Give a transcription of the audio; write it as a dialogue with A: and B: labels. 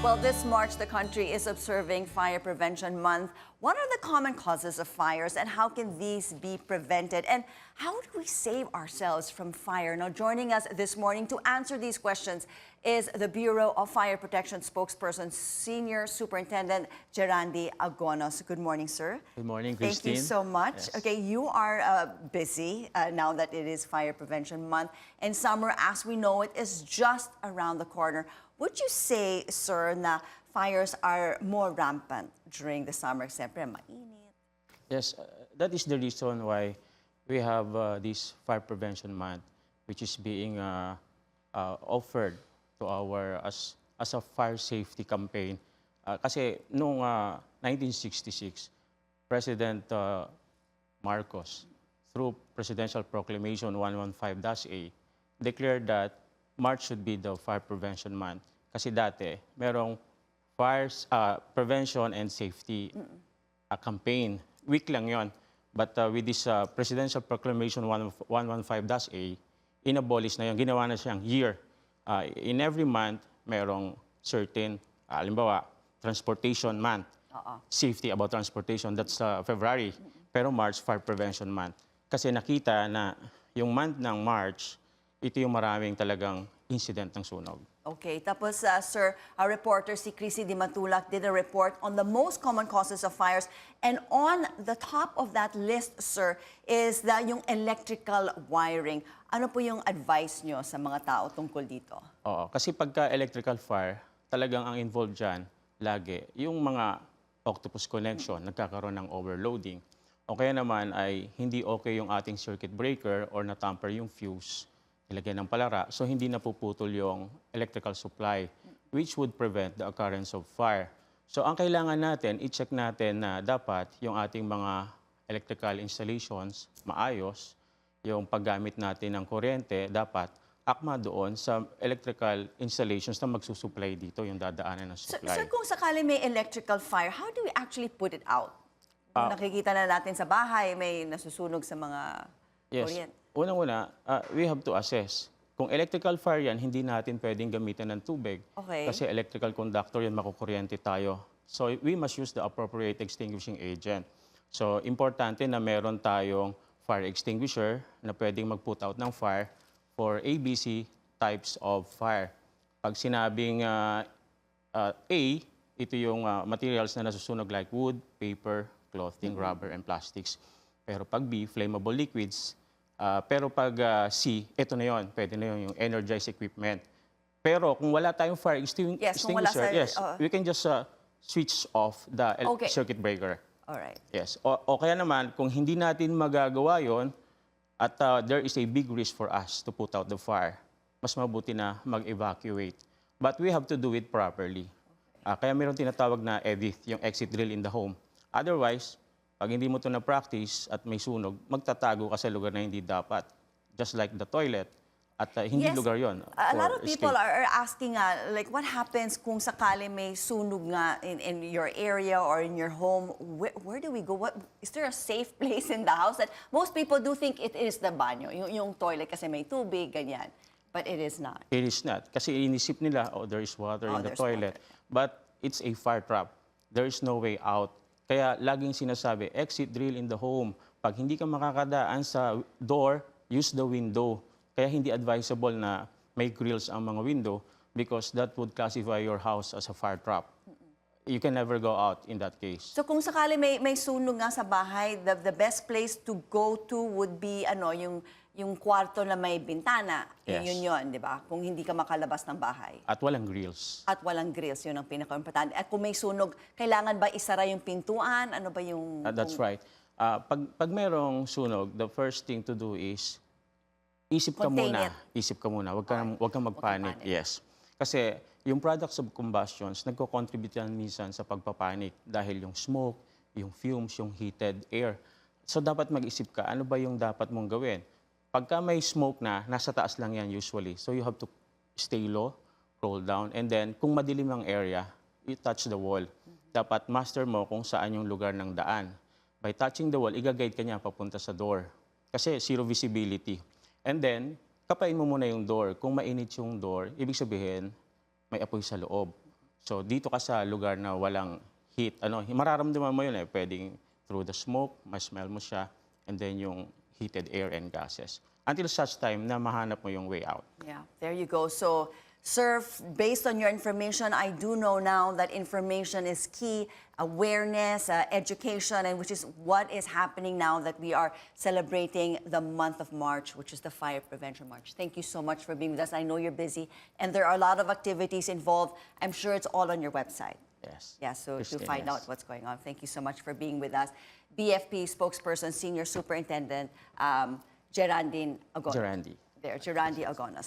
A: Well, this March, the country is observing Fire Prevention Month. What are the common causes of fires and how can these be prevented? And how do we save ourselves from fire? Now, joining us this morning to answer these questions is the Bureau of Fire Protection spokesperson, Senior Superintendent Gerandi Agonos. Good morning, sir.
B: Good morning, Christine.
A: Thank you so much.
B: Yes.
A: Okay, you are busy now that it is Fire Prevention Month. And summer, as we know it, is just around the corner. Would you say, sir, na fires are more rampant during the summer? Siyempre, mainit.
B: Yes, that is the reason why we have this Fire Prevention Month, which is being offered to our as a fire safety campaign. Kasi noong 1966, President Marcos, through Presidential Proclamation 115-A, declared that March should be the Fire Prevention Month. Kasi dati, merong fires prevention and safety campaign. Week lang yon. But with this Presidential Proclamation 115-A, inabolish na yon. Ginawa na siyang year. In every month, merong certain, halimbawa, Transportation Month. Safety about transportation, that's February. Pero March, Fire Prevention Month. Kasi nakita na yung month ng March, ito yung maraming talagang incident ng sunog.
A: Okay, tapos sir, our reporter si Chrissy Di Matulak did a report on the most common causes of fires. And on the top of that list, sir, is yung electrical wiring. Ano po yung advice nyo sa mga tao tungkol dito?
B: Oo, kasi pagka electrical fire, talagang ang involved dyan, lagi, yung mga octopus connection, nagkakaroon ng overloading. O kaya naman ay hindi okay yung ating circuit breaker or natamper yung fuse, ilagay ng palara, so hindi napuputol yung electrical supply, which would prevent the occurrence of fire. So ang kailangan natin, i-check natin na dapat yung ating mga electrical installations maayos, yung paggamit natin ng kuryente, dapat akma doon sa electrical installations na magsusupply dito, yung dadaanan ng supply.
A: Sir, kung sakali may electrical fire, how do we actually put it out? Kung nakikita na natin sa bahay, may nasusunog sa mga kuryente.
B: Unang-una, we have to assess. Kung electrical fire yan, hindi natin pwedeng gamitan ng tubig.
A: Okay.
B: Kasi electrical conductor yan, makukuryente tayo. So we must use the appropriate extinguishing agent. So importante na meron tayong fire extinguisher na pwedeng mag-put out ng fire for ABC types of fire. Pag sinabing A, ito yung materials na nasusunog like wood, paper, clothing, rubber, and plastics. Pero pag B, flammable liquids. Pero pag C, ito na yon, pwede na yon yung energized equipment. Pero kung wala tayong fire extinguisher, we can just switch off the circuit breaker.
A: Alright.
B: Yes. O kaya naman, kung hindi natin magagawa yon at there is a big risk for us to put out the fire, mas mabuti na mag-evacuate. But we have to do it properly. Kaya mayroon tinatawag na EDIT, yung exit drill in the home. Otherwise, pag hindi mo ito na-practice at may sunog, magtatago ka sa lugar na hindi dapat. Just like the toilet. At hindi lugar yon.
A: A lot of people are asking, like, what happens kung sakali may sunog nga in your area or in your home? Where do we go? Is there a safe place in the house? That most people do think it is the banyo, yung toilet kasi may tubig, ganyan. But it is not.
B: It is not. Kasi inisip nila, there is water in the toilet. But it's a fire trap. There is no way out. Kaya laging sinasabi, exit drill in the home. Pag hindi ka makakadaan sa door, use the window. Kaya hindi advisable na may grills ang mga window because that would classify your house as a fire trap. You can never go out in that case.
A: So kung sakali may sunog nga sa bahay, the best place to go to would be yung kwarto na may bintana.
B: Yes.
A: Yun, di ba? Kung hindi ka makalabas ng bahay.
B: At walang grills.
A: At walang grills, yun ang pinaka-importante. At kung may sunog, kailangan ba isara yung pintuan? Ano ba yung...
B: That's right. Pag merong sunog, the first thing to do is isip ka muna. Isip ka muna. Huwag kang magpanic. Yes. Kasi yung products of combustions, nagko-contribute yan minsan sa pagpapanik dahil yung smoke, yung fumes, yung heated air. So dapat mag-isip ka, ano ba yung dapat mong gawin? Pagka may smoke na, nasa taas lang yan usually. So you have to stay low, roll down, and then kung madilim ang area, you touch the wall. Dapat master mo kung saan yung lugar ng daan. By touching the wall, i-guide ka niya papunta sa door. Kasi zero visibility. And then, kapain mo muna yung door. Kung mainit yung door, ibig sabihin, may apoy sa loob. So dito ka sa lugar na walang heat, mararamdaman mo yun pwedeng through the smoke, ma-smell mo siya, and then yung heated air and gases. Until such time na mahanap mo yung way out.
A: Yeah, there you go. So, sir, based on your information, I do know now that information is key, awareness, education, and which is what is happening now that we are celebrating the month of March, which is the Fire Prevention March. Thank you so much for being with us. I know you're busy, and there are a lot of activities involved. I'm sure it's all on your website.
B: Yes.
A: Yeah, so to
B: Christine,
A: find
B: yes.
A: out what's going on. Thank you so much for being with us. BFP spokesperson, Senior Superintendent Gerandine Agonos.
B: Gerandi.
A: Gerandi Agonos.